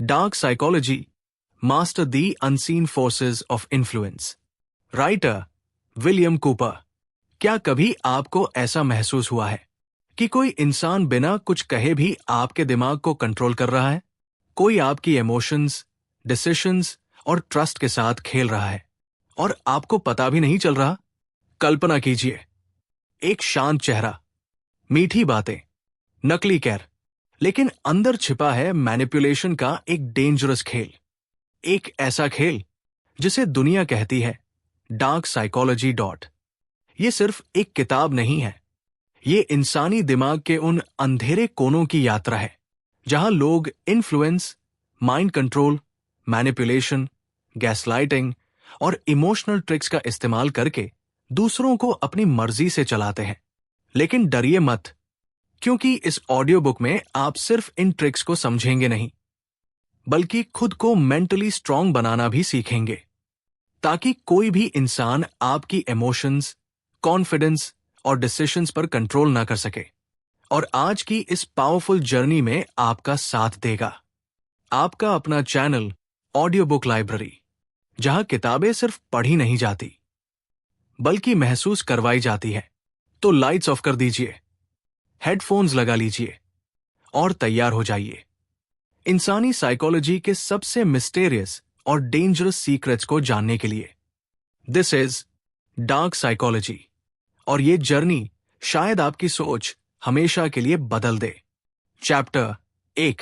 Dark psychology, master the unseen forces of influence. Writer William Cooper. क्या कभी आपको ऐसा महसूस हुआ है कि कोई इंसान बिना कुछ कहे भी आपके दिमाग को कंट्रोल कर रहा है? कोई आपकी इमोशंस, डिसीशंस और ट्रस्ट के साथ खेल रहा है और आपको पता भी नहीं चल रहा। कल्पना कीजिए, एक शांत चेहरा, मीठी बातें, नकली कैर, लेकिन अंदर छिपा है मैनिपुलेशन का एक डेंजरस खेल। एक ऐसा खेल जिसे दुनिया कहती है डार्क साइकोलॉजी। ये सिर्फ एक किताब नहीं है, ये इंसानी दिमाग के उन अंधेरे कोनों की यात्रा है जहां लोग influence, mind control, manipulation, gaslighting और इमोशनल ट्रिक्स का इस्तेमाल करके दूसरों को अपनी मर्जी से चलाते हैं। लेकिन डरिए मत, क्योंकि इस ऑडियो बुक में आप सिर्फ इन ट्रिक्स को समझेंगे नहीं, बल्कि खुद को मेंटली स्ट्रांग बनाना भी सीखेंगे, ताकि कोई भी इंसान आपकी इमोशंस, कॉन्फिडेंस और डिसीजंस पर कंट्रोल ना कर सके। और आज की इस पावरफुल जर्नी में आपका साथ देगा आपका अपना चैनल ऑडियो बुक लाइब्रेरी, जहां किताबें सिर्फ पढ़ी नहीं जाती बल्कि महसूस करवाई जाती है। तो लाइट्स ऑफ कर दीजिए, हेडफोन्स लगा लीजिए और तैयार हो जाइए इंसानी साइकोलॉजी के सबसे मिस्टेरियस और डेंजरस सीक्रेट्स को जानने के लिए। दिस इज डार्क साइकोलॉजी, और ये जर्नी शायद आपकी सोच हमेशा के लिए बदल दे। चैप्टर 1,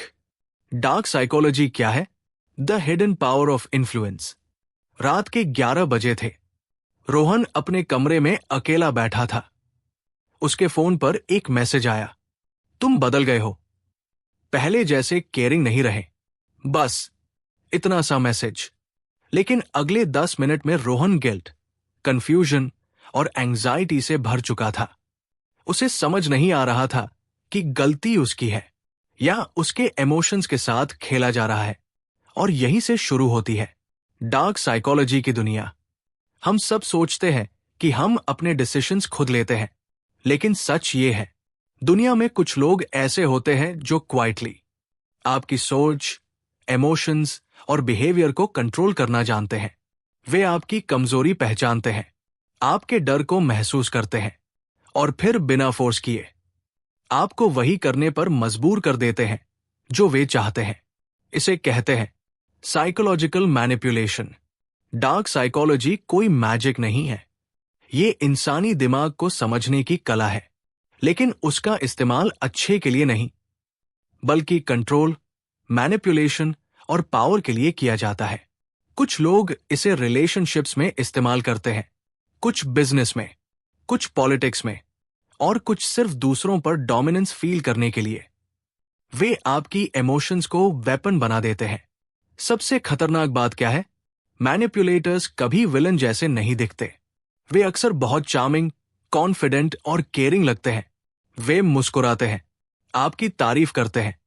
डार्क साइकोलॉजी क्या है? The hidden power of influence. रात के 11 बजे थे। रोहन अपने कमरे में अकेला बैठा था। उसके फोन पर एक मैसेज आया, तुम बदल गए हो, पहले जैसे केयरिंग नहीं रहे। बस इतना सा मैसेज। लेकिन अगले 10 मिनट में रोहन गिल्ट, कंफ्यूजन और एंजाइटी से भर चुका था। उसे समझ नहीं आ रहा था कि गलती उसकी है या उसके इमोशंस के साथ खेला जा रहा है। और यहीं से शुरू होती है डार्क साइकोलॉजी की दुनिया। हम सब सोचते हैं कि हम अपने डिसीजंस खुद लेते हैं, लेकिन सच ये है, दुनिया में कुछ लोग ऐसे होते हैं जो क्वाइटली आपकी सोच, इमोशंस और बिहेवियर को कंट्रोल करना जानते हैं। वे आपकी कमजोरी पहचानते हैं, आपके डर को महसूस करते हैं और फिर बिना फोर्स किए आपको वही करने पर मजबूर कर देते हैं जो वे चाहते हैं। इसे कहते हैं साइकोलॉजिकल मैनिपुलेशन। डार्क साइकोलॉजी कोई मैजिक नहीं है, ये इंसानी दिमाग को समझने की कला है, लेकिन उसका इस्तेमाल अच्छे के लिए नहीं, बल्कि कंट्रोल, मैनिपुलेशन और पावर के लिए किया जाता है। कुछ लोग इसे रिलेशनशिप्स में इस्तेमाल करते हैं, कुछ बिजनेस में, कुछ पॉलिटिक्स में, और कुछ सिर्फ दूसरों पर डोमिनेंस फील करने के लिए। वे आपकी इमोशंस को वेपन बना देते हैं। सबसे खतरनाक बात क्या है? मैनिपुलेटर्स कभी विलन जैसे नहीं दिखते। वे अक्सर बहुत चार्मिंग, कॉन्फिडेंट और केयरिंग लगते हैं। वे मुस्कुराते हैं, आपकी तारीफ करते हैं,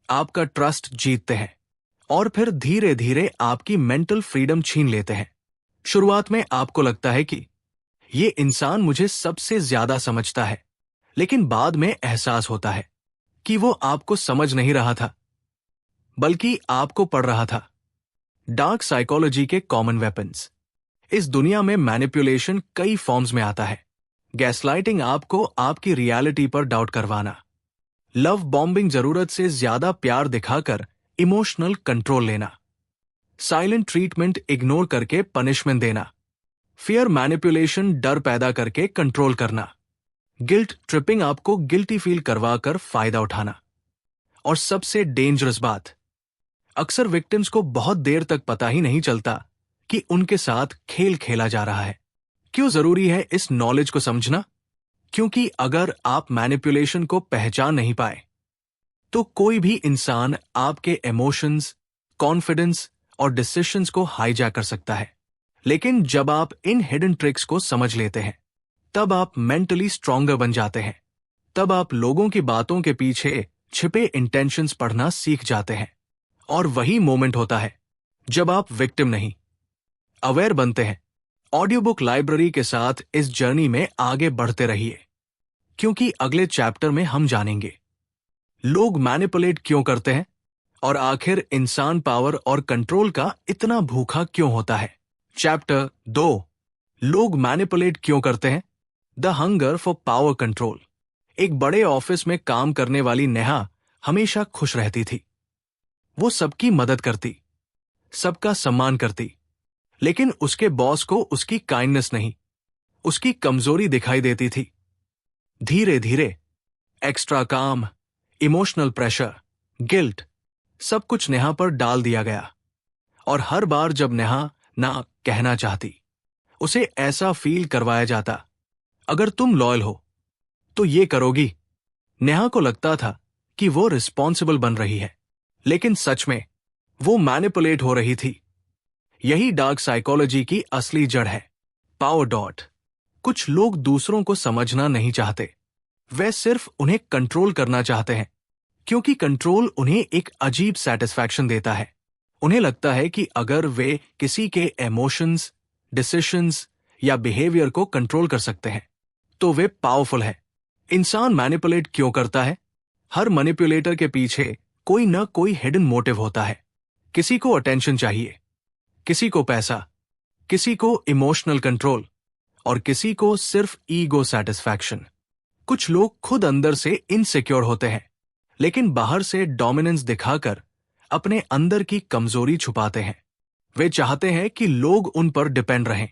आपका ट्रस्ट जीतते हैं और फिर धीरे धीरे आपकी मेंटल फ्रीडम छीन लेते हैं। शुरुआत में आपको लगता है कि ये इंसान मुझे सबसे ज्यादा समझता है, लेकिन बाद में एहसास होता है कि वो आपको समझ नहीं रहा था, बल्कि आपको पढ़ रहा था। डार्क साइकोलॉजी के कॉमन वेपन्स। इस दुनिया में मैनिपुलेशन कई फॉर्म्स में आता है। गैसलाइटिंग, आपको आपकी रियलिटी पर डाउट करवाना। लव बॉम्बिंग, जरूरत से ज्यादा प्यार दिखाकर इमोशनल कंट्रोल लेना। साइलेंट ट्रीटमेंट, इग्नोर करके पनिशमेंट देना। फियर मैनिपुलेशन, डर पैदा करके कंट्रोल करना। गिल्ट ट्रिपिंग, आपको गिल्टी फील करवाकर फायदा उठाना। और सबसे डेंजरस बात, अक्सर विक्टिम्स को बहुत देर तक पता ही नहीं चलता कि उनके साथ खेल खेला जा रहा है। क्यों जरूरी है इस नॉलेज को समझना? क्योंकि अगर आप मैनिपुलेशन को पहचान नहीं पाए, तो कोई भी इंसान आपके इमोशंस, कॉन्फिडेंस और डिसीजंस को हाईजैक कर सकता है। लेकिन जब आप इन हिडन ट्रिक्स को समझ लेते हैं, तब आप मेंटली स्ट्रॉन्गर बन जाते हैं। तब आप लोगों की बातों के पीछे छिपे इंटेंशंस पढ़ना सीख जाते हैं। और वही मोमेंट होता है जब आप विक्टिम नहीं, अवेयर बनते हैं। ऑडियो बुक लाइब्रेरी के साथ इस जर्नी में आगे बढ़ते रहिए, क्योंकि अगले चैप्टर में हम जानेंगे लोग मैनिपुलेट क्यों करते हैं और आखिर इंसान पावर और कंट्रोल का इतना भूखा क्यों होता है? चैप्टर 2, लोग मैनिपुलेट क्यों करते हैं? The hunger for power control. एक बड़े ऑफिस में काम करने वाली नेहा हमेशा खुश रहती थी। वो सबकी मदद करती, सबका सम्मान करती, लेकिन उसके बॉस को उसकी काइंडनेस नहीं, उसकी कमजोरी दिखाई देती थी। धीरे धीरे एक्स्ट्रा काम, इमोशनल प्रेशर, गिल्ट, सब कुछ नेहा पर डाल दिया गया। और हर बार जब नेहा ना कहना चाहती, उसे ऐसा फील करवाया जाता, अगर तुम लॉयल हो तो ये करोगी। नेहा को लगता था कि वो रिस्पॉन्सिबल बन रही है, लेकिन सच में वो मैनिपुलेट हो रही थी। यही डार्क साइकोलॉजी की असली जड़ है। Power dot. कुछ लोग दूसरों को समझना नहीं चाहते, वे सिर्फ उन्हें कंट्रोल करना चाहते हैं, क्योंकि कंट्रोल उन्हें एक अजीब सेटिस्फैक्शन देता है। उन्हें लगता है कि अगर वे किसी के इमोशंस, डिसीजंस या बिहेवियर को कंट्रोल कर सकते हैं तो वे पावरफुल है। इंसान मैनिपुलेट क्यों करता है? हर मैनिपुलेटर के पीछे कोई न कोई हिडन मोटिव होता है। किसी को अटेंशन चाहिए, किसी को पैसा, किसी को इमोशनल कंट्रोल और किसी को सिर्फ ईगो सेटिस्फैक्शन। कुछ लोग खुद अंदर से इनसिक्योर होते हैं, लेकिन बाहर से डोमिनेंस दिखाकर अपने अंदर की कमजोरी छुपाते हैं। वे चाहते हैं कि लोग उन पर डिपेंड रहें,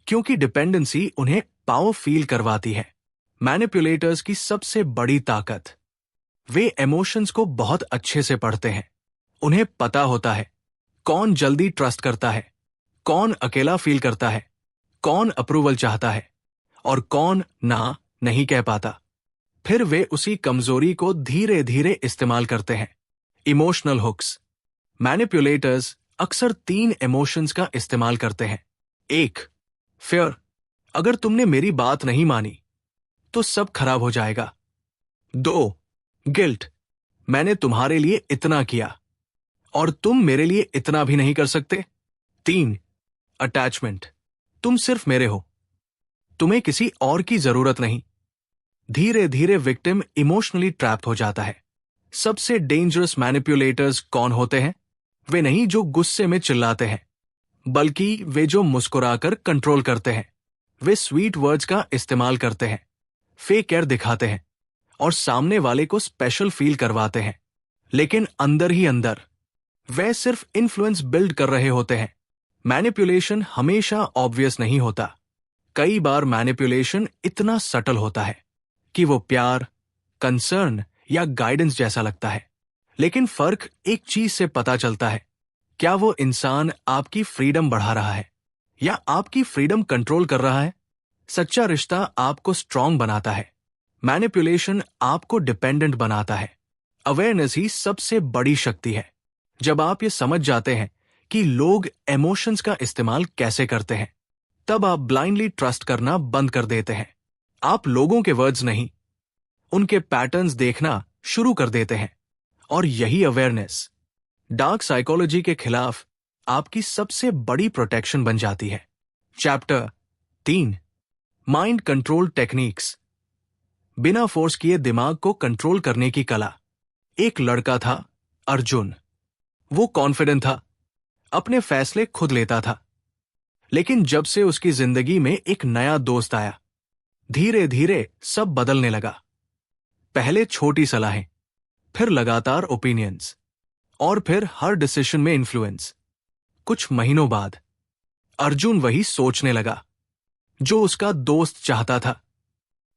क्योंकि डिपेंडेंसी उन्हें पावर फील करवाती है। मैनिपुलेटर्स की सबसे बड़ी ताकत, वे इमोशंस को बहुत अच्छे से पढ़ते हैं। उन्हें पता होता है कौन जल्दी ट्रस्ट करता है, कौन अकेला फील करता है, कौन अप्रूवल चाहता है और कौन ना नहीं कह पाता। फिर वे उसी कमजोरी को धीरे धीरे इस्तेमाल करते हैं। Emotional hooks. मैनिपुलेटर्स अक्सर 3 इमोशंस का इस्तेमाल करते हैं। 1, फियर, अगर तुमने मेरी बात नहीं मानी तो सब खराब हो जाएगा। 2, गिल्ट, मैंने तुम्हारे लिए इतना किया और तुम मेरे लिए इतना भी नहीं कर सकते। 3, अटैचमेंट, तुम सिर्फ मेरे हो, तुम्हें किसी और की जरूरत नहीं। धीरे धीरे विक्टिम इमोशनली ट्रैप्ड हो जाता है। सबसे डेंजरस मैनिपुलेटर्स कौन होते हैं? वे नहीं जो गुस्से में चिल्लाते हैं, बल्कि वे जो मुस्कुराकर कंट्रोल करते हैं। वे स्वीट वर्ड्स का इस्तेमाल करते हैं, फेक एयर दिखाते हैं और सामने वाले को स्पेशल फील करवाते हैं, लेकिन अंदर ही अंदर वे सिर्फ इन्फ्लुएंस बिल्ड कर रहे होते हैं। मैनिपुलेशन हमेशा ऑब्वियस नहीं होता। कई बार मैनिपुलेशन इतना सटल होता है कि वो प्यार, कंसर्न या गाइडेंस जैसा लगता है, लेकिन फर्क एक चीज से पता चलता है, क्या वो इंसान आपकी फ्रीडम बढ़ा रहा है या आपकी फ्रीडम कंट्रोल कर रहा है। सच्चा रिश्ता आपको स्ट्रांग बनाता है, मैनिपुलेशन आपको डिपेंडेंट बनाता है। अवेयरनेस ही सबसे बड़ी शक्ति है। जब आप ये समझ जाते हैं कि लोग इमोशंस का इस्तेमाल कैसे करते हैं, तब आप ब्लाइंडली ट्रस्ट करना बंद कर देते हैं। आप लोगों के वर्ड्स नहीं, उनके पैटर्न्स देखना शुरू कर देते हैं। और यही अवेयरनेस डार्क साइकोलॉजी के खिलाफ आपकी सबसे बड़ी प्रोटेक्शन बन जाती है। Chapter 3, mind control techniques. बिना फोर्स किए दिमाग को कंट्रोल करने की कला। एक लड़का था, अर्जुन। वो कॉन्फिडेंट था, अपने फैसले खुद लेता था, लेकिन जब से उसकी जिंदगी में एक नया दोस्त आया, धीरे धीरे सब बदलने लगा। पहले छोटी सलाहें, फिर लगातार ओपिनियंस और फिर हर डिसीजन में इन्फ्लुएंस। कुछ महीनों बाद अर्जुन वही सोचने लगा जो उसका दोस्त चाहता था।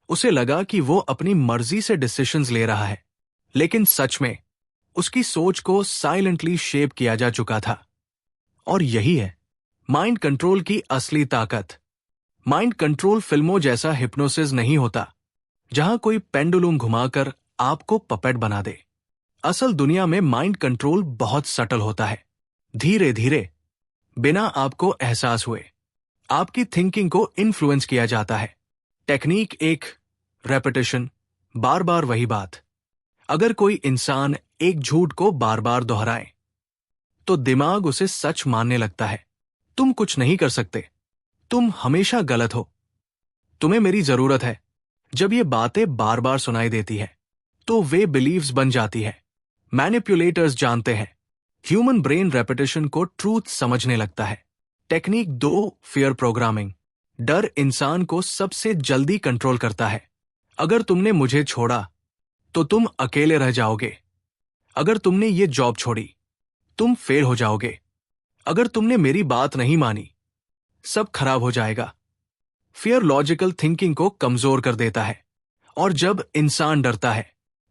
उसे लगा कि वो अपनी मर्जी से डिसीजंस ले रहा है, लेकिन सच में उसकी सोच को साइलेंटली शेप किया जा चुका था। और यही है माइंड कंट्रोल की असली ताकत। माइंड कंट्रोल फिल्मों जैसा हिप्नोसिस नहीं होता, जहां कोई पेंडुलम घुमाकर आपको पपेट बना दे। असल दुनिया में माइंड कंट्रोल बहुत सटल होता है। धीरे धीरे, बिना आपको एहसास हुए, आपकी थिंकिंग को इन्फ्लुएंस किया जाता है। टेक्निक 1, रेपिटेशन, बार बार वही बात। अगर कोई इंसान एक झूठ को बार बार दोहराए, तो दिमाग उसे सच मानने लगता है। तुम कुछ नहीं कर सकते, तुम हमेशा गलत हो, तुम्हें मेरी जरूरत है। जब ये बातें बार बार सुनाई देती है, तो वे बिलीव्स बन जाती है। मैनिपुलेटर्स जानते हैं ह्यूमन ब्रेन रेपिटेशन को ट्रूथ समझने लगता है। Technique 2, fear programming. डर इंसान को सबसे जल्दी कंट्रोल करता है। अगर तुमने मुझे छोड़ा तो तुम अकेले रह जाओगे। अगर तुमने ये जॉब छोड़ी, तुम फेल हो जाओगे। अगर तुमने मेरी बात नहीं मानी, सब खराब हो जाएगा। फियर लॉजिकल थिंकिंग को कमजोर कर देता है, और जब इंसान डरता है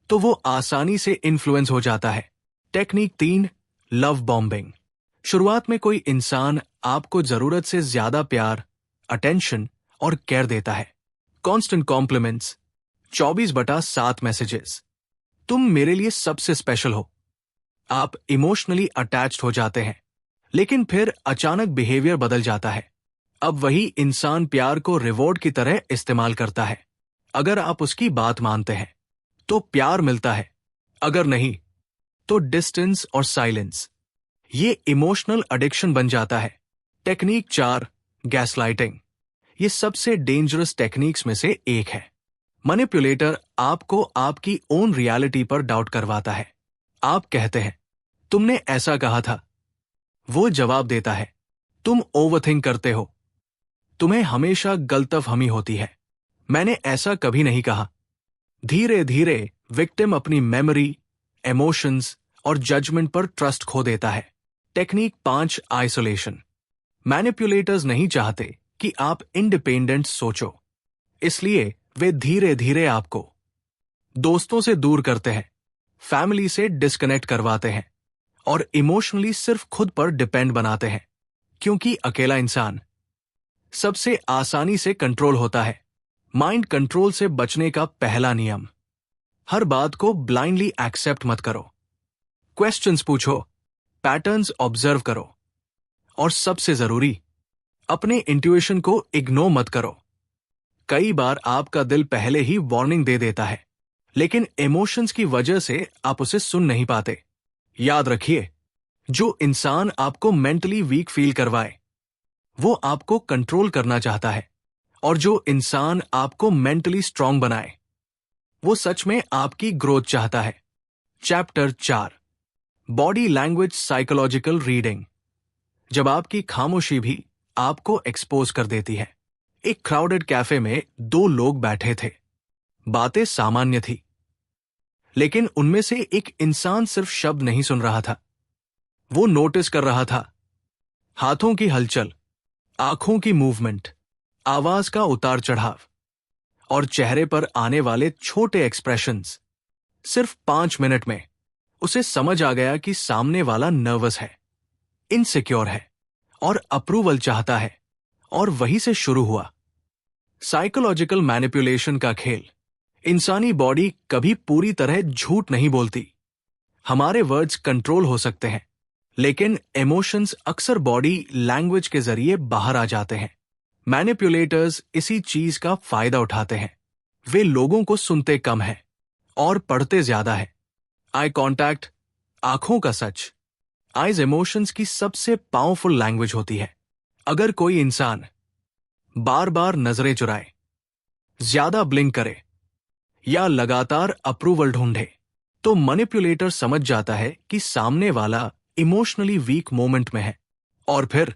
तो वो आसानी से इन्फ्लुएंस हो जाता है। Technique 3, love bombing. शुरुआत में कोई इंसान आपको जरूरत से ज्यादा प्यार, अटेंशन और केयर देता है। कॉन्स्टेंट कॉम्प्लीमेंट्स, 24/7 मैसेजेस, तुम मेरे लिए सबसे स्पेशल हो। आप इमोशनली अटैच्ड हो जाते हैं, लेकिन फिर अचानक बिहेवियर बदल जाता है। अब वही इंसान प्यार को रिवॉर्ड की तरह इस्तेमाल करता है। अगर आप उसकी बात मानते हैं तो प्यार मिलता है, अगर नहीं तो डिस्टेंस और साइलेंस। ये इमोशनल एडिक्शन बन जाता है। Technique 4, gaslighting. ये सबसे डेंजरस टेक्निक्स में से एक है। मैनिपुलेटर आपको आपकी ओन रियलिटी पर डाउट करवाता है। आप कहते हैं, तुमने ऐसा कहा था। वो जवाब देता है, तुम ओवरथिंक करते हो। तुम्हें हमेशा गलतफहमी होती है। मैंने ऐसा कभी नहीं कहा। धीरे धीरे विक्टिम अपनी मेमोरी, इमोशंस और जजमेंट पर ट्रस्ट खो देता है। Technique 5, isolation. मैनिपुलेटर्स नहीं चाहते कि आप इंडिपेंडेंट सोचो, इसलिए वे धीरे धीरे आपको दोस्तों से दूर करते हैं, फैमिली से डिस्कनेक्ट करवाते हैं और इमोशनली सिर्फ खुद पर डिपेंड बनाते हैं। क्योंकि अकेला इंसान सबसे आसानी से कंट्रोल होता है। माइंड कंट्रोल से बचने का पहला नियम, हर बात को ब्लाइंडली एक्सेप्ट मत करो। क्वेश्चंस पूछो, पैटर्न्स ऑब्जर्व करो, और सबसे जरूरी, अपने इंट्यूशन को इग्नोर मत करो। कई बार आपका दिल पहले ही वार्निंग दे देता है, लेकिन इमोशंस की वजह से आप उसे सुन नहीं पाते। याद रखिए, जो इंसान आपको मेंटली वीक फील करवाए, वो आपको कंट्रोल करना चाहता है, और जो इंसान आपको मेंटली स्ट्रांग बनाए, वो सच में आपकी ग्रोथ चाहता है। Chapter 4, body language psychological reading. जब आपकी खामोशी भी आपको एक्सपोज कर देती है। एक क्राउडेड कैफे में 2 लोग बैठे थे। बातें सामान्य थी, लेकिन उनमें से एक इंसान सिर्फ शब्द नहीं सुन रहा था, वो नोटिस कर रहा था। हाथों की हलचल, आंखों की मूवमेंट, आवाज का उतार चढ़ाव और चेहरे पर आने वाले छोटे एक्सप्रेशंस। सिर्फ 5 मिनट में उसे समझ आ गया कि सामने वाला नर्वस है, इनसिक्योर है और अप्रूवल चाहता है, और वहीं से शुरू हुआ साइकोलॉजिकल मैनिपुलेशन का खेल। इंसानी बॉडी कभी पूरी तरह झूठ नहीं बोलती। हमारे वर्ड्स कंट्रोल हो सकते हैं, लेकिन इमोशंस अक्सर बॉडी लैंग्वेज के जरिए बाहर आ जाते हैं। मैनिपुलेटर्स इसी चीज का फायदा उठाते हैं। वे लोगों को सुनते कम है और पढ़ते ज्यादा है। आई कॉन्टैक्ट, आंखों का सच, आइज इमोशंस की सबसे पावरफुल लैंग्वेज होती है। अगर कोई इंसान बार बार नजरें चुराए, ज्यादा ब्लिंक करे या लगातार अप्रूवल ढूंढे, तो मैनिपुलेटर समझ जाता है कि सामने वाला इमोशनली वीक मोमेंट में है, और फिर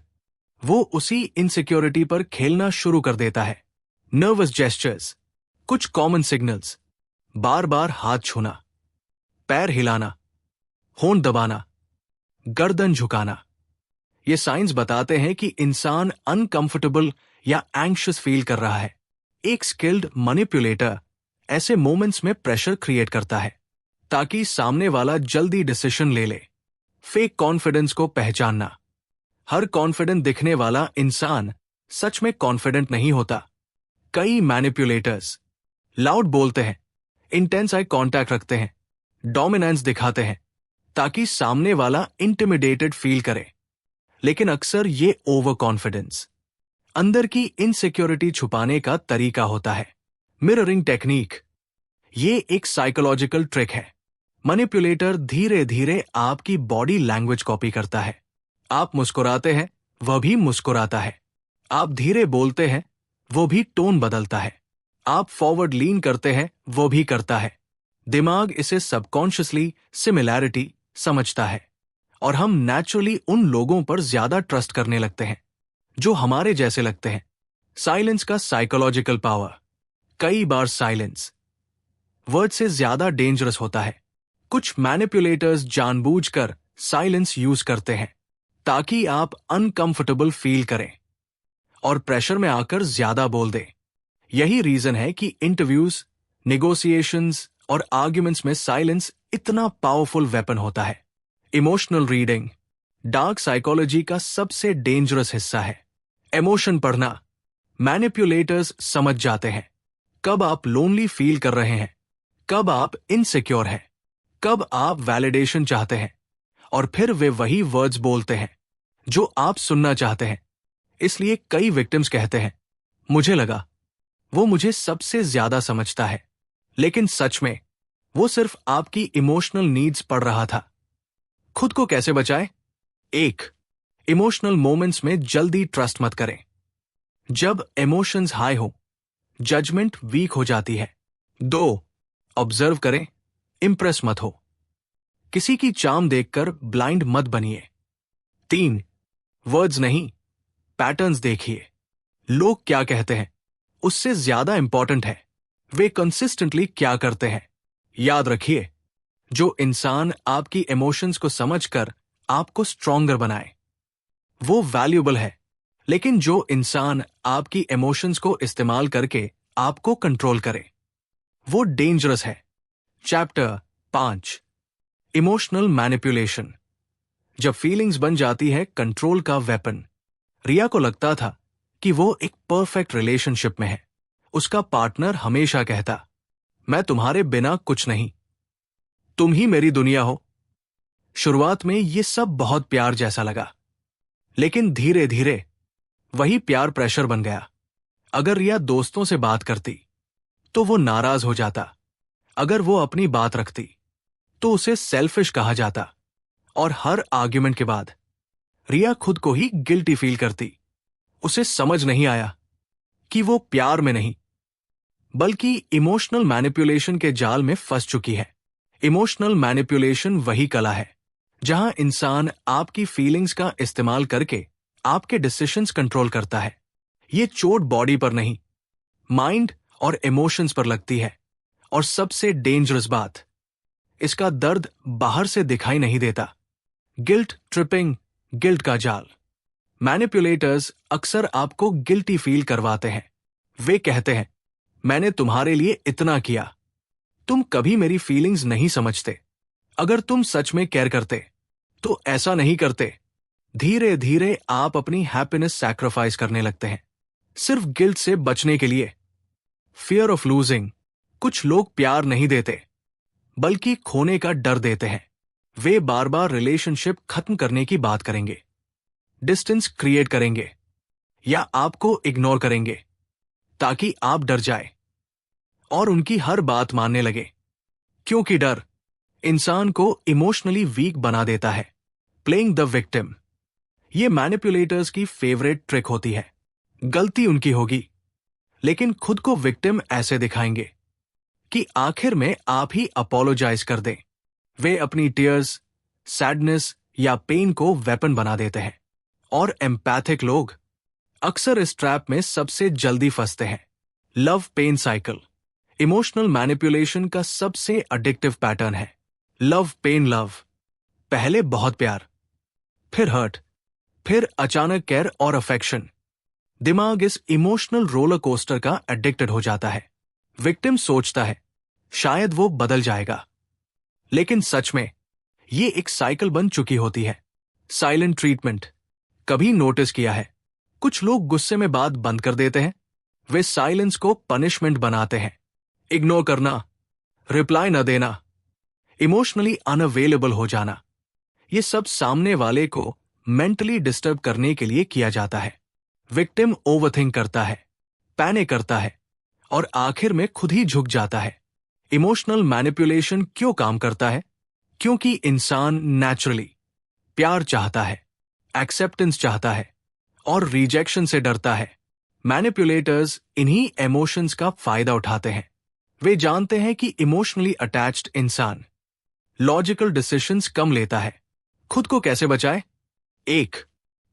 वो उसी इनसिक्योरिटी पर खेलना शुरू कर देता है। नर्वस जेस्चर्स, कुछ कॉमन सिग्नल्स, बार बार हाथ छूना, पैर हिलाना, होंठ दबाना, गर्दन झुकाना। ये साइंस बताते हैं कि इंसान अनकंफर्टेबल या एंग्शियस फील कर रहा है। एक स्किल्ड मैनिपुलेटर ऐसे मोमेंट्स में प्रेशर क्रिएट करता है ताकि सामने वाला जल्दी डिसीजन ले ले। फेक कॉन्फिडेंस को पहचानना, हर कॉन्फिडेंट दिखने वाला इंसान सच में कॉन्फिडेंट नहीं होता। कई मैनिपुलेटर्स लाउड बोलते हैं, इंटेंस आई कांटेक्ट रखते हैं, डोमिनेंस दिखाते हैं ताकि सामने वाला इंटिमिडेटेड फील करे, लेकिन अक्सर ये ओवर कॉन्फिडेंस अंदर की इनसिक्योरिटी छुपाने का तरीका होता है। मिररिंग टेक्निक, ये एक साइकोलॉजिकल ट्रिक है। मैनिपुलेटर धीरे धीरे आपकी बॉडी लैंग्वेज कॉपी करता है। आप मुस्कुराते हैं, वह भी मुस्कुराता है। आप धीरे बोलते हैं, वो भी टोन बदलता है। आप फॉरवर्ड लीन करते हैं, वो भी करता है। दिमाग इसे सबकॉन्शियसली सिमिलैरिटी समझता है और हम नेचुरली उन लोगों पर ज्यादा ट्रस्ट करने लगते हैं जो हमारे जैसे लगते हैं। साइलेंस का साइकोलॉजिकल पावर। कई बार साइलेंस वर्ड से ज्यादा डेंजरस होता है। कुछ मैनिपुलेटर्स जानबूझकर साइलेंस यूज करते हैं ताकि आप अनकंफर्टेबल फील करें और प्रेशर में आकर ज्यादा बोल दें। यही रीजन है कि इंटरव्यूज, नेगोशिएशंस और आर्ग्यूमेंट्स में साइलेंस इतना पावरफुल वेपन होता है। इमोशनल रीडिंग डार्क साइकोलॉजी का सबसे डेंजरस हिस्सा है। इमोशन पढ़ना। मैनिपुलेटर्स समझ जाते हैं कब आप लोनली फील कर रहे हैं, कब आप इनसिक्योर हैं, कब आप वैलिडेशन चाहते हैं, और फिर वे वही वर्ड्स बोलते हैं जो आप सुनना चाहते हैं। इसलिए कई विक्टिम्स कहते हैं, मुझे लगा वो मुझे सबसे ज्यादा समझता है, लेकिन सच में वो सिर्फ आपकी इमोशनल नीड्स पढ़ रहा था। खुद को कैसे बचाएं? 1. इमोशनल मोमेंट्स में जल्दी ट्रस्ट मत करें। जब इमोशंस हाई हो, जजमेंट वीक हो जाती है। 2. ऑब्जर्व करें, इंप्रेस मत हो। किसी की चार्म देखकर ब्लाइंड मत बनिए। 3. वर्ड्स नहीं, पैटर्न्स देखिए। लोग क्या कहते हैं उससे ज्यादा इंपॉर्टेंट है वे कंसिस्टेंटली क्या करते हैं। याद रखिए, जो इंसान आपकी इमोशंस को समझकर आपको स्ट्रॉन्गर बनाए वो वैल्यूएबल है, लेकिन जो इंसान आपकी इमोशंस को इस्तेमाल करके आपको कंट्रोल करे वो डेंजरस है। Chapter 5 emotional manipulation. जब फीलिंग्स बन जाती है कंट्रोल का वेपन। रिया को लगता था कि वो एक परफेक्ट रिलेशनशिप में है। उसका पार्टनर हमेशा कहता, मैं तुम्हारे बिना कुछ नहीं, तुम ही मेरी दुनिया हो। शुरुआत में ये सब बहुत प्यार जैसा लगा, लेकिन धीरे धीरे वही प्यार प्रेशर बन गया। अगर रिया दोस्तों से बात करती तो वो नाराज हो जाता, अगर वो अपनी बात रखती तो उसे सेल्फिश कहा जाता, और हर आर्ग्यूमेंट के बाद रिया खुद को ही गिल्टी फील करती। उसे समझ नहीं आया कि वो प्यार में नहीं बल्कि इमोशनल मैनिपुलेशन के जाल में फंस चुकी है। इमोशनल मैनिपुलेशन वही कला है जहां इंसान आपकी फीलिंग्स का इस्तेमाल करके आपके डिसीजंस कंट्रोल करता है। ये चोट बॉडी पर नहीं, माइंड और इमोशंस पर लगती है, और सबसे डेंजरस बात, इसका दर्द बाहर से दिखाई नहीं देता। गिल्ट ट्रिपिंग, गिल्ट का जाल। मैनिपुलेटर्स अक्सर आपको गिल्टी फील करवाते हैं। वे कहते हैं, मैंने तुम्हारे लिए इतना किया, तुम कभी मेरी फीलिंग्स नहीं समझते। अगर तुम सच में केयर करते तो ऐसा नहीं करते। धीरे धीरे आप अपनी हैप्पीनेस सैक्रिफाइस करने लगते हैं सिर्फ गिल्ट से बचने के लिए। Fear of losing. कुछ लोग प्यार नहीं देते बल्कि खोने का डर देते हैं। वे बार बार रिलेशनशिप खत्म करने की बात करेंगे, डिस्टेंस क्रिएट करेंगे या आपको इग्नोर करेंगे ताकि आप डर जाए और उनकी हर बात मानने लगे, क्योंकि डर इंसान को इमोशनली वीक बना देता है। Playing the victim. ये मैनिपुलेटर्स की फेवरेट ट्रिक होती है। गलती उनकी होगी, लेकिन खुद को विक्टिम ऐसे दिखाएंगे कि आखिर में आप ही अपोलोजाइज कर दें। वे अपनी टीयर्स, सैडनेस या पेन को वेपन बना देते हैं, और एम्पैथिक लोग अक्सर इस ट्रैप में सबसे जल्दी फंसते हैं। Love pain cycle. Emotional manipulation का सबसे एडिक्टिव पैटर्न है लव पेन लव। पहले बहुत प्यार, फिर हर्ट, फिर अचानक केयर और अफेक्शन। दिमाग इस इमोशनल रोलर कोस्टर का एडिक्टेड हो जाता है। विक्टिम सोचता है शायद वो बदल जाएगा, लेकिन सच में ये एक साइकिल बन चुकी होती है। Silent treatment. कभी नोटिस किया है कुछ लोग गुस्से में बात बंद कर देते हैं। वे साइलेंस को पनिशमेंट बनाते हैं। इग्नोर करना, रिप्लाई न देना, इमोशनली अनअवेलेबल हो जाना, ये सब सामने वाले को मेंटली डिस्टर्ब करने के लिए किया जाता है। विक्टिम ओवरथिंक करता है, पैनिक करता है और आखिर में खुद ही झुक जाता है। इमोशनल मैनिपुलेशन क्यों काम करता है? क्योंकि इंसान नेचुरली प्यार चाहता है, एक्सेप्टेंस चाहता है और रिजेक्शन से डरता है। मैनिपुलेटर्स इन्हीं इमोशंस का फायदा उठाते हैं। वे जानते हैं कि इमोशनली अटैच्ड इंसान लॉजिकल डिसीजंस कम लेता है, खुद को कैसे बचाए? 1.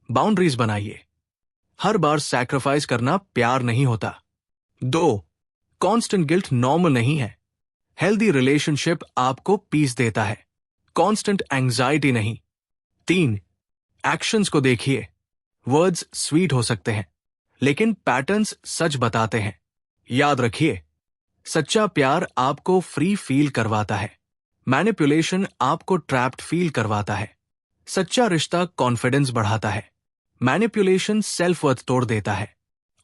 बाउंड्रीज बनाइए। हर बार सैक्रिफाइस करना प्यार नहीं होता। 2. कांस्टेंट गिल्ट नॉर्मल नहीं है। हेल्दी रिलेशनशिप आपको पीस देता है, कांस्टेंट एंजाइटी नहीं। 3. एक्शंस को देखिए। वर्ड्स स्वीट हो सकते हैं, लेकिन पैटर्न्स सच बताते हैं। याद रखिए, सच्चा प्यार आपको फ्री फील करवाता है, मैनिपुलेशन आपको ट्रैप्ड फील करवाता है। सच्चा रिश्ता कॉन्फिडेंस बढ़ाता है, मैनिपुलेशन सेल्फ वर्थ तोड़ देता है।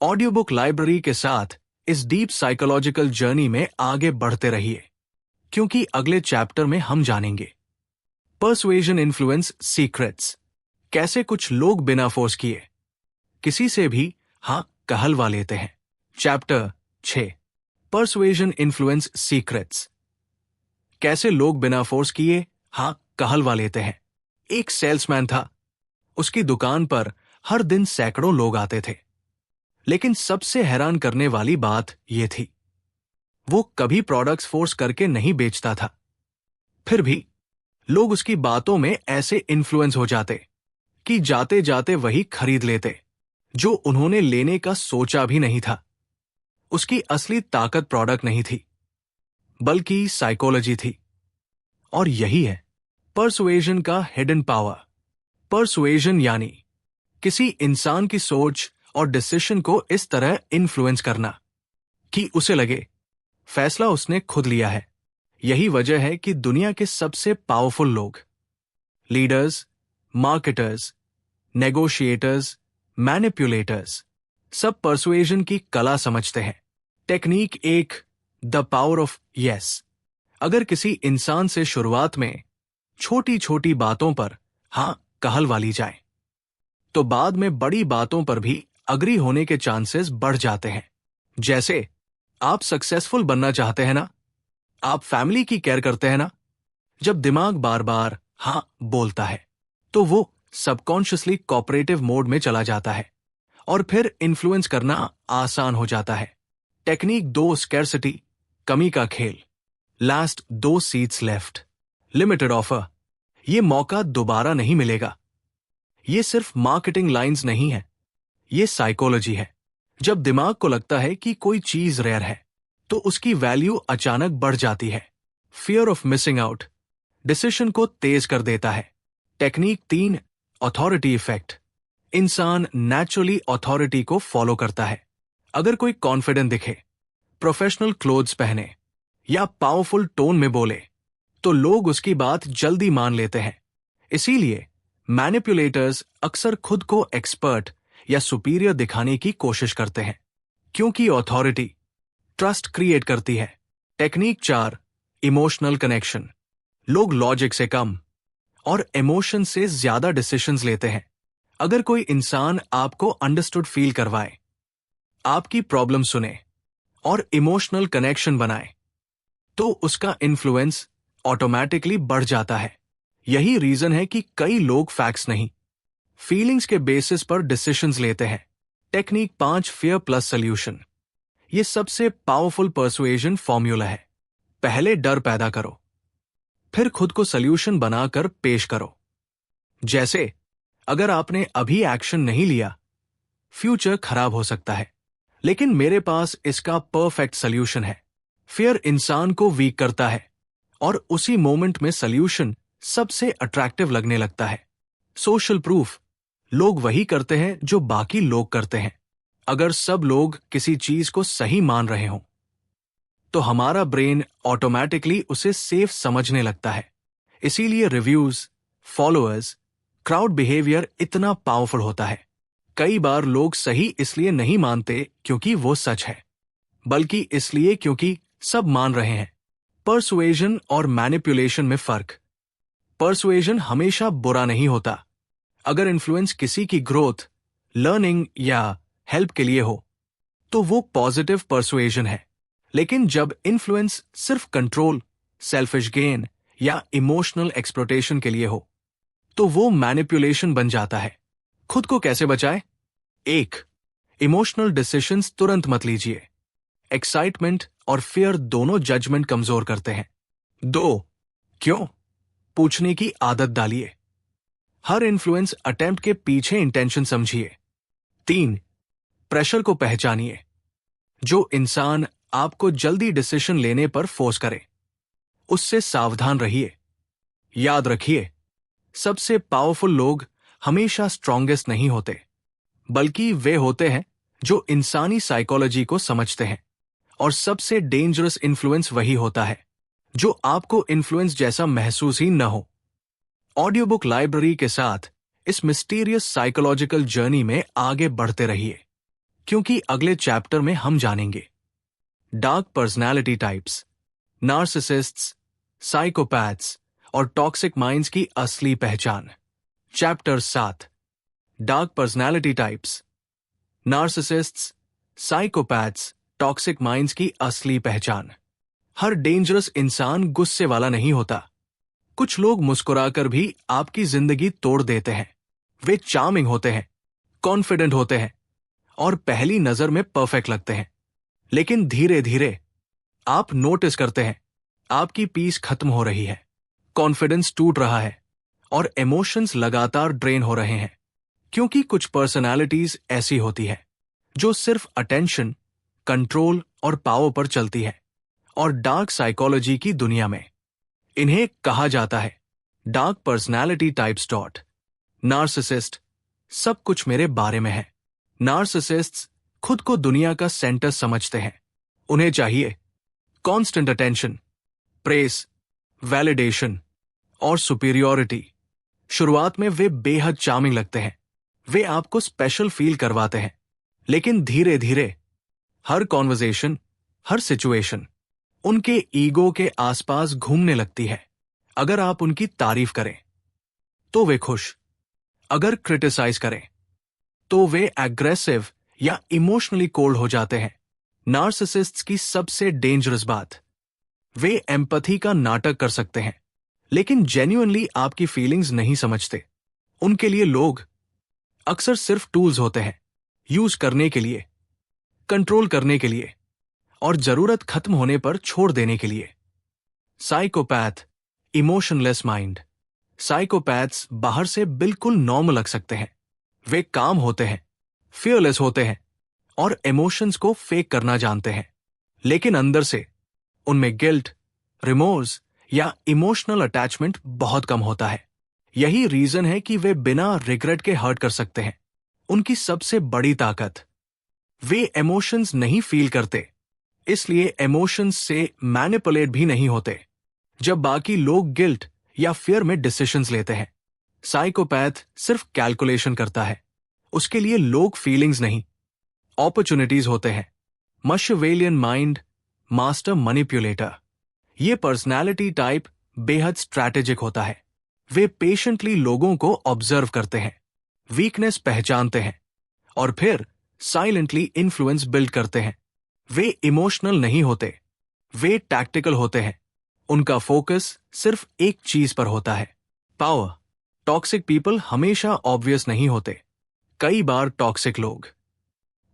ऑडियो बुक लाइब्रेरी के साथ इस डीप साइकोलॉजिकल जर्नी में आगे बढ़ते रहिए, क्योंकि अगले चैप्टर में हम जानेंगे पर्सुएजन इन्फ्लुएंस सीक्रेट्स। कैसे कुछ लोग बिना फोर्स किए किसी से भी हाँ कहलवा लेते हैं। Chapter 6, persuasion influence secrets. कैसे लोग बिना फोर्स किए हाँ कहलवा लेते हैं। एक सेल्समैन था। उसकी दुकान पर हर दिन सैकड़ों लोग आते थे, लेकिन सबसे हैरान करने वाली बात यह थी, वो कभी प्रोडक्ट्स फोर्स करके नहीं बेचता था। फिर भी लोग उसकी बातों में ऐसे इन्फ्लुएंस हो जाते कि जाते जाते वही खरीद लेते जो उन्होंने लेने का सोचा भी नहीं था। उसकी असली ताकत प्रोडक्ट नहीं थी, बल्कि साइकोलॉजी थी। और यही है पर्सुएजन का हिडन पावर। पर्सुएजन यानी किसी इंसान की सोच और डिसीजन को इस तरह इन्फ्लुएंस करना कि उसे लगे फैसला उसने खुद लिया है। यही वजह है कि दुनिया के सबसे पावरफुल लोग, लीडर्स, मार्केटर्स, नेगोशिएटर्स, मैनिपुलेटर्स, सब पर्सुएजन की कला समझते हैं। Technique 1, the power of yes. अगर किसी इंसान से शुरुआत में छोटी छोटी बातों पर हां कहलवा ली जाए, तो बाद में बड़ी बातों पर भी अग्री होने के चांसेस बढ़ जाते हैं। जैसे आप सक्सेसफुल बनना चाहते हैं ना, आप फैमिली की केयर करते हैं ना, जब दिमाग बार बार हां बोलता है, तो वो सबकॉन्शियसली कोऑपरेटिव मोड में चला जाता है और फिर इन्फ्लुएंस करना आसान हो जाता है। टेक्निक 2, स्कैरसिटी, कमी का खेल। Last 2 seats left, limited offer. ये मौका दोबारा नहीं मिलेगा। ये सिर्फ मार्केटिंग लाइंस नहीं है, ये साइकोलॉजी है। जब दिमाग को लगता है कि कोई चीज रेयर है, तो उसकी वैल्यू अचानक बढ़ जाती है। Fear of missing out decision को तेज कर देता है। Technique 3, authority effect. इंसान नेचुरली अथॉरिटी को फॉलो करता है। अगर कोई कॉन्फिडेंट दिखे, प्रोफेशनल क्लोथ्स पहने या पावरफुल टोन में बोले, तो लोग उसकी बात जल्दी मान लेते हैं। इसीलिए मैनिपुलेटर्स अक्सर खुद को एक्सपर्ट या सुपीरियर दिखाने की कोशिश करते हैं, क्योंकि अथॉरिटी ट्रस्ट क्रिएट करती है। Technique 4, emotional connection. लोग लॉजिक से कम और इमोशन से ज्यादा डिसीजंस लेते हैं। अगर कोई इंसान आपको अंडरस्टूड फील करवाए, आपकी प्रॉब्लम सुने और इमोशनल कनेक्शन बनाए, तो उसका इन्फ्लुएंस ऑटोमेटिकली बढ़ जाता है। यही रीजन है कि कई लोग फैक्ट्स नहीं, फीलिंग्स के बेसिस पर डिसीजंस लेते हैं। Technique 5, fear plus solution. यह सबसे पावरफुल पर्सुएजन फॉर्मूला है। पहले डर पैदा करो, फिर खुद को सॉल्यूशन बनाकर पेश करो। जैसे अगर आपने अभी एक्शन नहीं लिया, फ्यूचर खराब हो सकता है, लेकिन मेरे पास इसका परफेक्ट सॉल्यूशन है। फियर इंसान को वीक करता है और उसी मोमेंट में सॉल्यूशन सबसे अट्रैक्टिव लगने लगता है। Social proof. लोग वही करते हैं जो बाकी लोग करते हैं। अगर सब लोग किसी चीज को सही मान रहे हों, तो हमारा ब्रेन ऑटोमेटिकली उसे सेफ समझने लगता है। इसीलिए रिव्यूज, फॉलोअर्स, क्राउड बिहेवियर इतना पावरफुल होता है। कई बार लोग सही इसलिए नहीं मानते क्योंकि वो सच है, बल्कि इसलिए क्योंकि सब मान रहे हैं। पर्सुएजन और मैनिपुलेशन में फर्क। पर्सुएजन हमेशा बुरा नहीं होता। अगर इन्फ्लुएंस किसी की ग्रोथ, लर्निंग या हेल्प के लिए हो, तो वो पॉजिटिव पर्सुएजन है। लेकिन जब इन्फ्लुएंस सिर्फ कंट्रोल, सेल्फिश गेन या इमोशनल एक्सप्लॉयटेशन के लिए हो, तो वो मैनिपुलेशन बन जाता है। खुद को कैसे बचाए? 1, इमोशनल डिसीजंस तुरंत मत लीजिए। एक्साइटमेंट और फियर दोनों जजमेंट कमजोर करते हैं। 2, क्यों पूछने की आदत डालिए। हर इन्फ्लुएंस अटेम्प्ट के पीछे इंटेंशन समझिए। 3. प्रेशर को पहचानिए। जो इंसान आपको जल्दी डिसीजन लेने पर फोर्स करे, उससे सावधान रहिए। याद रखिए, सबसे पावरफुल लोग हमेशा स्ट्रॉन्गेस्ट नहीं होते, बल्कि वे होते हैं जो इंसानी साइकोलॉजी को समझते हैं। और सबसे डेंजरस इन्फ्लुएंस वही होता है जो आपको इन्फ्लुएंस जैसा महसूस ही न हो। ऑडियो बुक लाइब्रेरी के साथ इस मिस्टीरियस साइकोलॉजिकल जर्नी में आगे बढ़ते रहिए, क्योंकि अगले चैप्टर में हम जानेंगे dark personality types, narcissists, psychopaths और टॉक्सिक माइंड्स की असली पहचान। Chapter 7, dark personality types, narcissists, psychopaths, toxic minds की असली पहचान। हर डेंजरस इंसान गुस्से वाला नहीं होता। कुछ लोग मुस्कुराकर भी आपकी जिंदगी तोड़ देते हैं। वे चार्मिंग होते हैं, कॉन्फिडेंट होते हैं और पहली नजर में परफेक्ट लगते हैं, लेकिन धीरे धीरे आप नोटिस करते हैं आपकी पीस खत्म हो रही है, कॉन्फिडेंस टूट रहा है और इमोशंस लगातार ड्रेन हो रहे हैं। क्योंकि कुछ पर्सनालिटीज ऐसी होती है जो सिर्फ अटेंशन, कंट्रोल और पावर पर चलती है। और डार्क साइकोलॉजी की दुनिया में इन्हें कहा जाता है डार्क पर्सनैलिटी टाइप्स। नार्सिसिस्ट, सब कुछ मेरे बारे में है। नार्सिसिस्ट्स खुद को दुनिया का सेंटर समझते हैं। उन्हें चाहिए कांस्टेंट अटेंशन, प्रेस, वैलिडेशन और सुपीरियॉरिटी। शुरुआत में वे बेहद चार्मिंग लगते हैं। वे आपको स्पेशल फील करवाते हैं, लेकिन धीरे धीरे हर कॉन्वर्सेशन, हर सिचुएशन उनके ईगो के आसपास घूमने लगती है। अगर आप उनकी तारीफ करें तो वे खुश, अगर क्रिटिसाइज करें तो वे एग्रेसिव या इमोशनली कोल्ड हो जाते हैं। नार्सिसिस्ट्स की सबसे डेंजरस बात, वे एम्पैथी का नाटक कर सकते हैं, लेकिन जेन्युइनली आपकी फीलिंग्स नहीं समझते। उनके लिए लोग अक्सर सिर्फ टूल्स होते हैं, यूज करने के लिए, कंट्रोल करने के लिए और जरूरत खत्म होने पर छोड़ देने के लिए। Psychopath, emotionless mind. साइकोपैथ्स बाहर से बिल्कुल नॉर्मल लग सकते हैं। वे काम होते हैं, फियरलेस होते हैं और इमोशंस को फेक करना जानते हैं, लेकिन अंदर से उनमें गिल्ट, रिमोर्स या इमोशनल अटैचमेंट बहुत कम होता है। यही रीजन है कि वे बिना रिग्रेट के हर्ट कर सकते हैं। उनकी सबसे बड़ी ताकत, वे इमोशंस नहीं फील करते, इसलिए इमोशंस से मैनिपुलेट भी नहीं होते। जब बाकी लोग गिल्ट या फियर में डिसीजंस लेते हैं, साइकोपैथ सिर्फ कैलकुलेशन करता है। उसके लिए लोग फीलिंग्स नहीं, अपॉर्चुनिटीज होते हैं। मशिवेलियन माइंड, मास्टर मैनिपुलेटर। ये पर्सनालिटी टाइप बेहद स्ट्रैटेजिक होता है। वे पेशेंटली लोगों को ऑब्जर्व करते हैं, वीकनेस पहचानते हैं और फिर साइलेंटली इन्फ्लुएंस बिल्ड करते हैं। वे इमोशनल नहीं होते, वे टैक्टिकल होते हैं। उनका फोकस सिर्फ एक चीज पर होता है, पावर। टॉक्सिक पीपल हमेशा ऑब्वियस नहीं होते। कई बार टॉक्सिक लोग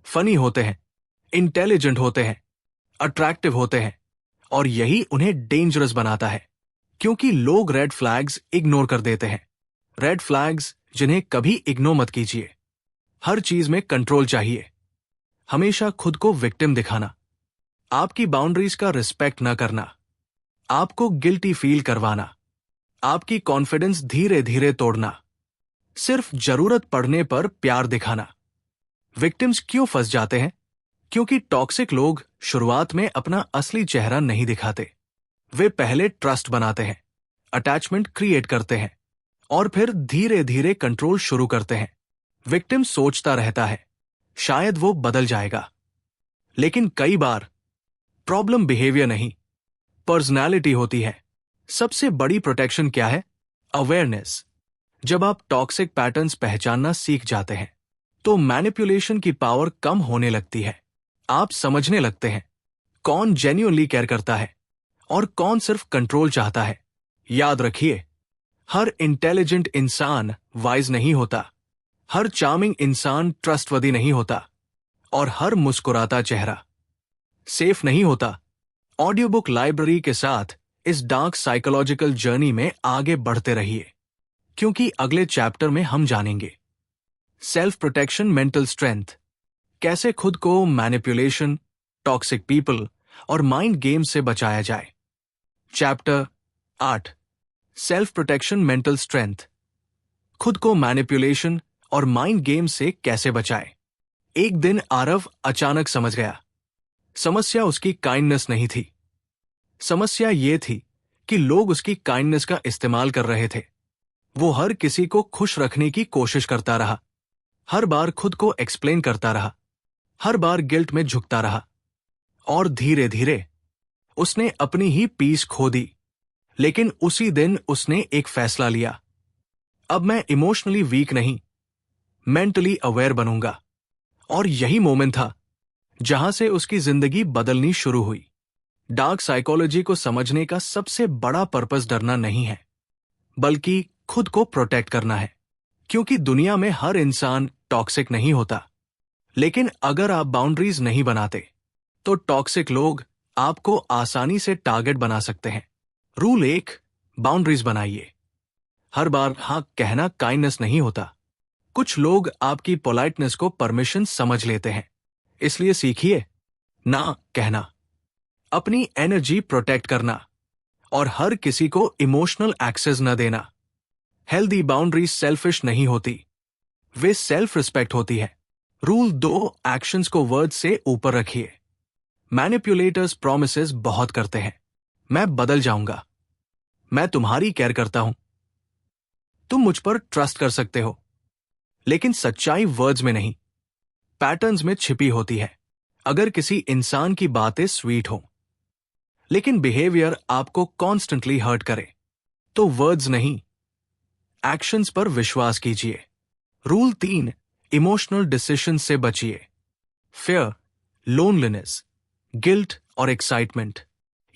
फनी होते हैं, इंटेलिजेंट होते हैं, अट्रैक्टिव होते हैं और यही उन्हें डेंजरस बनाता है, क्योंकि लोग रेड फ्लैग्स इग्नोर कर देते हैं। रेड फ्लैग्स जिन्हें कभी इग्नोर मत कीजिए। हर चीज में कंट्रोल चाहिए, हमेशा खुद को विक्टिम दिखाना, आपकी बाउंड्रीज का रिस्पेक्ट न करना, आपको गिल्टी फील करवाना, आपकी कॉन्फिडेंस धीरे धीरे तोड़ना, सिर्फ जरूरत पड़ने पर प्यार दिखाना। विक्टिम्स क्यों फंस जाते हैं? क्योंकि टॉक्सिक लोग शुरुआत में अपना असली चेहरा नहीं दिखाते। वे पहले ट्रस्ट बनाते हैं, अटैचमेंट क्रिएट करते हैं और फिर धीरे धीरे कंट्रोल शुरू करते हैं। विक्टिम सोचता रहता है शायद वो बदल जाएगा, लेकिन कई बार प्रॉब्लम बिहेवियर नहीं, पर्सनैलिटी होती है। सबसे बड़ी प्रोटेक्शन क्या है? अवेयरनेस। जब आप टॉक्सिक पैटर्न्स पहचानना सीख जाते हैं तो मैनिपुलेशन की पावर कम होने लगती है। आप समझने लगते हैं कौन जेन्युइनली केयर करता है और कौन सिर्फ कंट्रोल चाहता है। याद रखिए, हर इंटेलिजेंट इंसान वाइज नहीं होता, हर चार्मिंग इंसान ट्रस्टवर्दी नहीं होता और हर मुस्कुराता चेहरा सेफ नहीं होता। ऑडियो बुक लाइब्रेरी के साथ इस डार्क साइकोलॉजिकल जर्नी में आगे बढ़ते रहिए, क्योंकि अगले चैप्टर में हम जानेंगे सेल्फ प्रोटेक्शन मेंटल स्ट्रेंथ, कैसे खुद को मैनिपुलेशन, टॉक्सिक पीपल और माइंड गेम से बचाया जाए। Chapter 8 self protection mental strength, खुद को मैनिपुलेशन और माइंड गेम से कैसे बचाए। एक दिन आरव अचानक समझ गया, समस्या उसकी काइंडनेस नहीं थी। समस्या ये थी कि लोग उसकी काइंडनेस का इस्तेमाल कर रहे थे। वो हर किसी को खुश रखने की कोशिश करता रहा, हर बार खुद को एक्सप्लेन करता रहा, हर बार गिल्ट में झुकता रहा, और धीरे धीरे उसने अपनी ही पीस खो दी। लेकिन उसी दिन उसने एक फैसला लिया, अब मैं इमोशनली वीक नहीं, मेंटली अवेयर बनूंगा। और यही मोमेंट था जहां से उसकी जिंदगी बदलनी शुरू हुई। डार्क साइकोलॉजी को समझने का सबसे बड़ा पर्पस डरना नहीं है, बल्कि खुद को प्रोटेक्ट करना है। क्योंकि दुनिया में हर इंसान टॉक्सिक नहीं होता, लेकिन अगर आप बाउंड्रीज नहीं बनाते तो टॉक्सिक लोग आपको आसानी से टारगेट बना सकते हैं। रूल 1, बाउंड्रीज बनाइए। हर बार हाँ कहना काइंडनेस नहीं होता। कुछ लोग आपकी पोलाइटनेस को परमिशन समझ लेते हैं, इसलिए सीखिए ना कहना, अपनी एनर्जी प्रोटेक्ट करना और हर किसी को इमोशनल एक्सेस न देना। हेल्दी बाउंड्रीज सेल्फिश नहीं होती, वे सेल्फ रिस्पेक्ट होती है। रूल 2, एक्शंस को वर्ड से ऊपर रखिए। मैनिपुलेटर्स प्रॉमिसेस बहुत करते हैं, मैं बदल जाऊंगा, मैं तुम्हारी केयर करता हूं, तुम मुझ पर ट्रस्ट कर सकते हो। लेकिन सच्चाई वर्ड्स में नहीं, पैटर्न्स में छिपी होती है। अगर किसी इंसान की बातें स्वीट हो लेकिन बिहेवियर आपको कॉन्स्टेंटली हर्ट करे, तो वर्ड्स नहीं, एक्शंस पर विश्वास कीजिए। रूल 3, इमोशनल डिसीजन से बचिए। फियर, लोनलीनेस, गिल्ट और एक्साइटमेंट,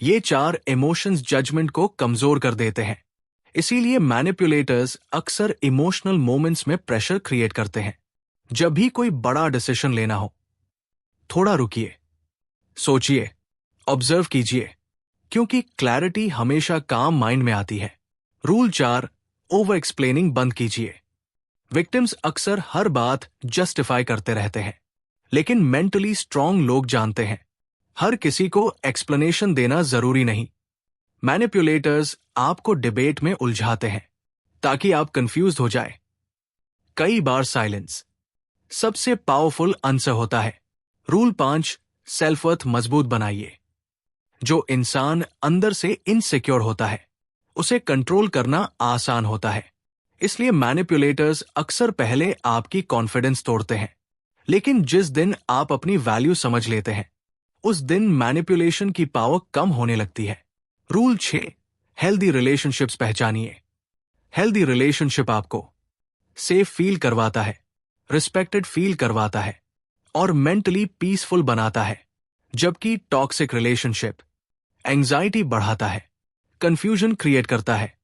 ये 4 इमोशंस जजमेंट को कमजोर कर देते हैं। इसीलिए मैनिपुलेटर्स अक्सर इमोशनल मोमेंट्स में प्रेशर क्रिएट करते हैं। जब भी कोई बड़ा डिसीजन लेना हो, थोड़ा रुकिए, सोचिए, ऑब्जर्व कीजिए, क्योंकि क्लैरिटी हमेशा काम माइंड में आती है। रूल 4, ओवर एक्सप्लेनिंग बंद कीजिए। विक्टिम्स अक्सर हर बात जस्टिफाई करते रहते हैं, लेकिन मेंटली स्ट्रांग लोग जानते हैं हर किसी को एक्सप्लेनेशन देना जरूरी नहीं। मैनिपुलेटर्स आपको डिबेट में उलझाते हैं ताकि आप कंफ्यूज हो जाए। कई बार साइलेंस सबसे पावरफुल आंसर होता है। रूल 5, सेल्फ वर्थ मजबूत बनाइए। जो इंसान अंदर से इनसिक्योर होता है, उसे कंट्रोल करना आसान होता है। इसलिए मैनिपुलेटर्स अक्सर पहले आपकी कॉन्फिडेंस तोड़ते हैं, लेकिन जिस दिन आप अपनी वैल्यू समझ लेते हैं, उस दिन मैनिपुलेशन की पावर कम होने लगती है। रूल 6, हेल्दी रिलेशनशिप्स पहचानिए। हेल्दी रिलेशनशिप आपको सेफ फील करवाता है, रिस्पेक्टेड फील करवाता है और मेंटली पीसफुल बनाता है, जबकि टॉक्सिक रिलेशनशिप एंजाइटी बढ़ाता है, कंफ्यूजन क्रिएट करता है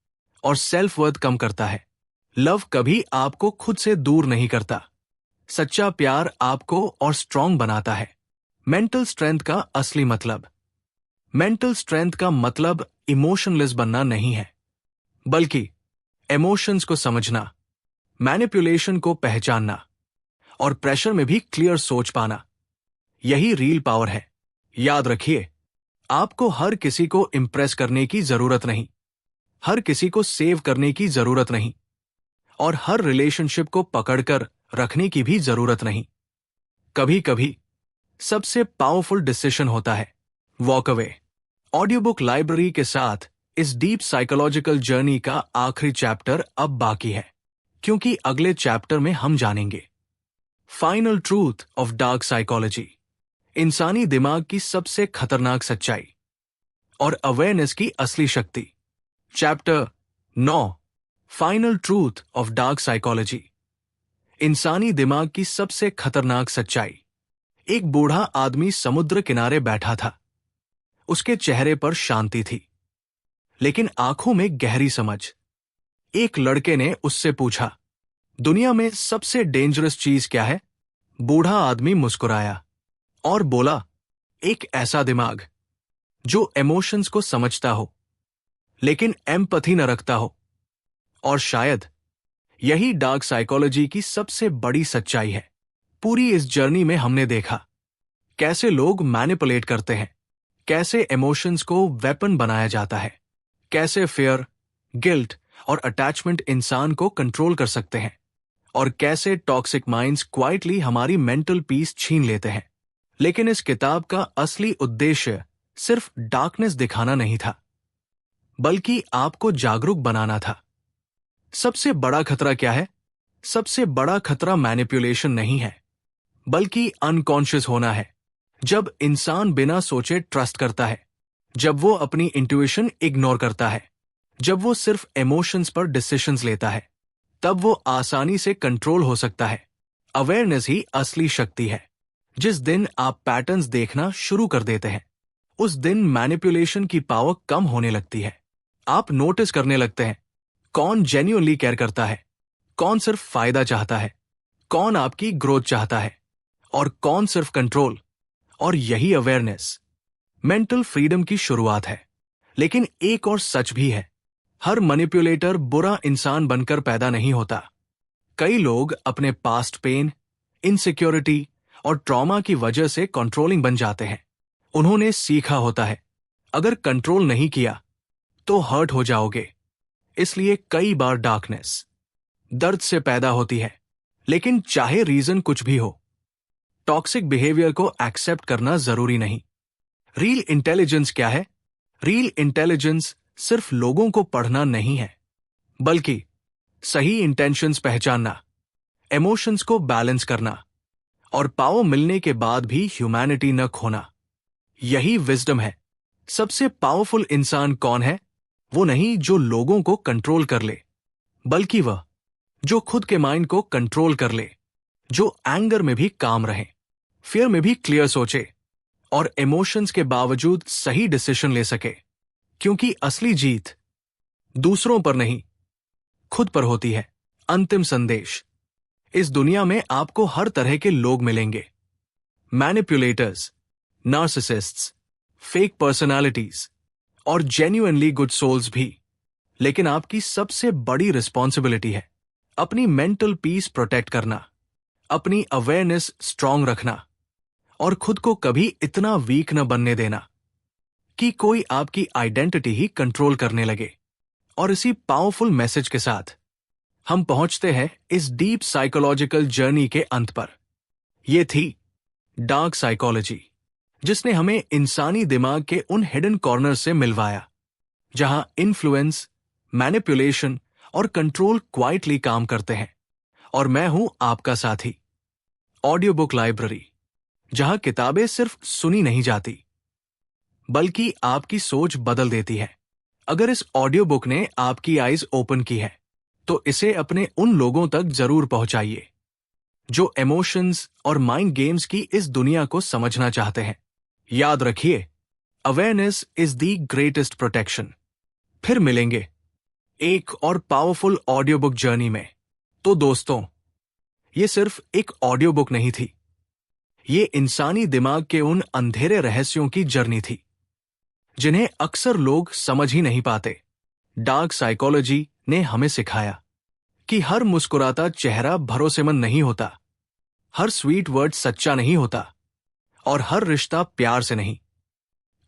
और सेल्फ वर्थ कम करता है। लव कभी आपको खुद से दूर नहीं करता, सच्चा प्यार आपको और स्ट्रांग बनाता है। मेंटल स्ट्रेंथ का असली मतलब, मेंटल स्ट्रेंथ का मतलब इमोशनलेस बनना नहीं है, बल्कि इमोशंस को समझना, मैनिपुलेशन को पहचानना और प्रेशर में भी क्लियर सोच पाना। यही रियल पावर है। याद रखिए, आपको हर किसी को इंप्रेस करने की जरूरत नहीं, हर किसी को सेव करने की जरूरत नहीं और हर रिलेशनशिप को पकड़कर रखने की भी जरूरत नहीं। कभी कभी सबसे पावरफुल डिसीजन होता है walk away. Audio book library के साथ इस डीप साइकोलॉजिकल जर्नी का आखिरी चैप्टर अब बाकी है, क्योंकि अगले चैप्टर में हम जानेंगे final truth of dark psychology, इंसानी दिमाग की सबसे खतरनाक सच्चाई और अवेयरनेस की असली शक्ति। Chapter 9, final truth of dark psychology, इंसानी दिमाग की सबसे खतरनाक सच्चाई। एक बूढ़ा आदमी समुद्र किनारे बैठा था। उसके चेहरे पर शांति थी, लेकिन आंखों में गहरी समझ। एक लड़के ने उससे पूछा, दुनिया में सबसे डेंजरस चीज क्या है? बूढ़ा आदमी मुस्कुराया और बोला, एक ऐसा दिमाग जो इमोशंस को समझता हो लेकिन एम्पैथी न रखता हो, और शायद यही डार्क साइकोलॉजी की सबसे बड़ी सच्चाई है। पूरी इस जर्नी में हमने देखा कैसे लोग मैनिपुलेट करते हैं, कैसे इमोशंस को वेपन बनाया जाता है, कैसे फियर, गिल्ट और अटैचमेंट इंसान को कंट्रोल कर सकते हैं, और कैसे टॉक्सिक माइंड्स क्वाइटली हमारी मेंटल पीस छीन लेते हैं। लेकिन इस किताब का असली उद्देश्य सिर्फ डार्कनेस दिखाना नहीं था, बल्कि आपको जागरूक बनाना था। सबसे बड़ा खतरा क्या है? सबसे बड़ा खतरा मैनिपुलेशन नहीं है, बल्कि अनकॉन्शियस होना है। जब इंसान बिना सोचे ट्रस्ट करता है, जब वो अपनी इंट्यूशन इग्नोर करता है, जब वो सिर्फ इमोशंस पर डिसीजंस लेता है, तब वो आसानी से कंट्रोल हो सकता है। अवेयरनेस ही असली शक्ति है। जिस दिन आप पैटर्न्स देखना शुरू कर देते हैं, उस दिन मैनिपुलेशन की पावर कम होने लगती है। आप नोटिस करने लगते हैं कौन जेन्युइनली केयर करता है, कौन सिर्फ फायदा चाहता है, कौन आपकी ग्रोथ चाहता है, और कौन सिर्फ कंट्रोल। और यही अवेयरनेस मेंटल फ्रीडम की शुरुआत है। लेकिन एक और सच भी है, हर मैनिपुलेटर बुरा इंसान बनकर पैदा नहीं होता। कई लोग अपने पास्ट पेन, इनसिक्योरिटी और ट्रॉमा की वजह से कंट्रोलिंग बन जाते हैं। उन्होंने सीखा होता है, अगर कंट्रोल नहीं किया तो हर्ट हो जाओगे। इसलिए कई बार डार्कनेस दर्द से पैदा होती है। लेकिन चाहे रीजन कुछ भी हो, टॉक्सिक बिहेवियर को एक्सेप्ट करना जरूरी नहीं। रियल इंटेलिजेंस क्या है? रियल इंटेलिजेंस सिर्फ लोगों को पढ़ना नहीं है, बल्कि सही इंटेंशंस पहचानना, इमोशंस को बैलेंस करना, और पावर मिलने के बाद भी ह्यूमैनिटी न खोना। यही विजडम है। सबसे पावरफुल इंसान कौन है? वो नहीं जो लोगों को कंट्रोल कर ले, बल्कि वह जो खुद के माइंड को कंट्रोल कर ले, जो एंगर में भी काम रहे, फियर में भी क्लियर सोचे, और इमोशंस के बावजूद सही डिसीजन ले सके। क्योंकि असली जीत दूसरों पर नहीं, खुद पर होती है। अंतिम संदेश, इस दुनिया में आपको हर तरह के लोग मिलेंगे। मैनिपुलेटर्स, नार्सिसिस्ट्स, फेक पर्सनालिटीज और जेन्युइनली गुड सोल्स भी। लेकिन आपकी सबसे बड़ी रिस्पॉन्सिबिलिटी है अपनी मेंटल पीस प्रोटेक्ट करना, अपनी अवेयरनेस स्ट्रांग रखना, और खुद को कभी इतना वीक न बनने देना कि कोई आपकी आइडेंटिटी ही कंट्रोल करने लगे। और इसी पावरफुल मैसेज के साथ हम पहुंचते हैं इस डीप साइकोलॉजिकल जर्नी के अंत पर। यह थी डार्क साइकोलॉजी, जिसने हमें इंसानी दिमाग के उन हिडन कॉर्नर से मिलवाया, जहां इन्फ्लुएंस, मैनिपुलेशन और कंट्रोल क्वाइटली काम करते हैं। और मैं हूं आपका साथी, ऑडियो बुक लाइब्रेरी, जहां किताबें सिर्फ सुनी नहीं जाती, बल्कि आपकी सोच बदल देती है। अगर इस ऑडियो बुक ने आपकी आइज ओपन की है, तो इसे अपने उन लोगों तक जरूर पहुंचाइए जो इमोशंस और माइंड गेम्स की इस दुनिया को समझना चाहते हैं। याद रखिए, awareness is the greatest protection. फिर मिलेंगे एक और पावरफुल ऑडियो बुक जर्नी में। तो दोस्तों, ये सिर्फ एक ऑडियो बुक नहीं थी, ये इंसानी दिमाग के उन अंधेरे रहस्यों की जर्नी थी जिन्हें अक्सर लोग समझ ही नहीं पाते। डार्क साइकोलॉजी ने हमें सिखाया कि हर मुस्कुराता चेहरा भरोसेमंद नहीं होता, हर स्वीट वर्ड सच्चा नहीं होता, और हर रिश्ता प्यार से नहीं,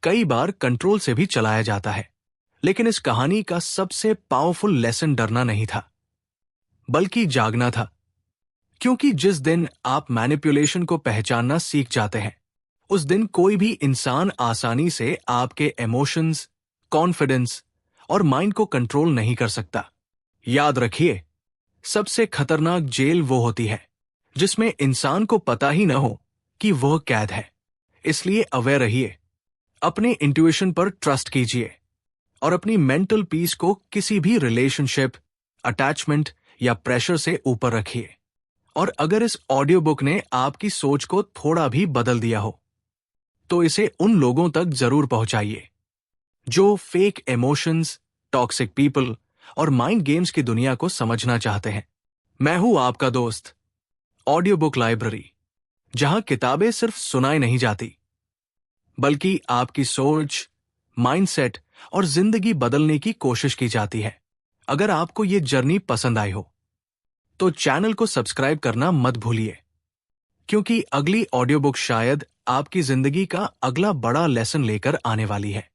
कई बार कंट्रोल से भी चलाया जाता है। लेकिन इस कहानी का सबसे पावरफुल लेसन डरना नहीं था, बल्कि जागना था। क्योंकि जिस दिन आप मैनिपुलेशन को पहचानना सीख जाते हैं, उस दिन कोई भी इंसान आसानी से आपके इमोशंस, कॉन्फिडेंस और माइंड को कंट्रोल नहीं कर सकता। याद रखिए, सबसे खतरनाक जेल वो होती है जिसमें इंसान को पता ही न हो कि वह कैद है। इसलिए अवेयर रहिए, अपने इंट्यूशन पर ट्रस्ट कीजिए, और अपनी मेंटल पीस को किसी भी रिलेशनशिप, अटैचमेंट या प्रेशर से ऊपर रखिए। और अगर इस ऑडियो बुक ने आपकी सोच को थोड़ा भी बदल दिया हो, तो इसे उन लोगों तक जरूर पहुंचाइए जो फेक इमोशंस, टॉक्सिक पीपल और माइंड गेम्स की दुनिया को समझना चाहते हैं। मैं हूं आपका दोस्त, ऑडियो बुक लाइब्रेरी, जहां किताबें सिर्फ सुनाई नहीं जाती, बल्कि आपकी सोच, माइंडसेट और जिंदगी बदलने की कोशिश की जाती है। अगर आपको ये जर्नी पसंद आई हो, तो चैनल को सब्सक्राइब करना मत भूलिए, क्योंकि अगली ऑडियो बुक शायद आपकी जिंदगी का अगला बड़ा लेसन लेकर आने वाली है।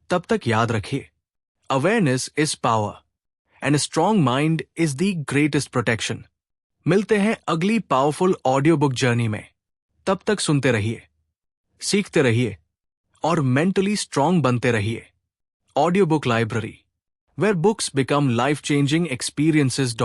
तब तक याद रखिए, awareness is power and strong mind is the greatest protection. मिलते हैं अगली पावरफुल ऑडियो बुक जर्नी में। तब तक सुनते रहिए, सीखते रहिए और मेंटली स्ट्रांग बनते रहिए। Audio book library, where books become life-changing experiences.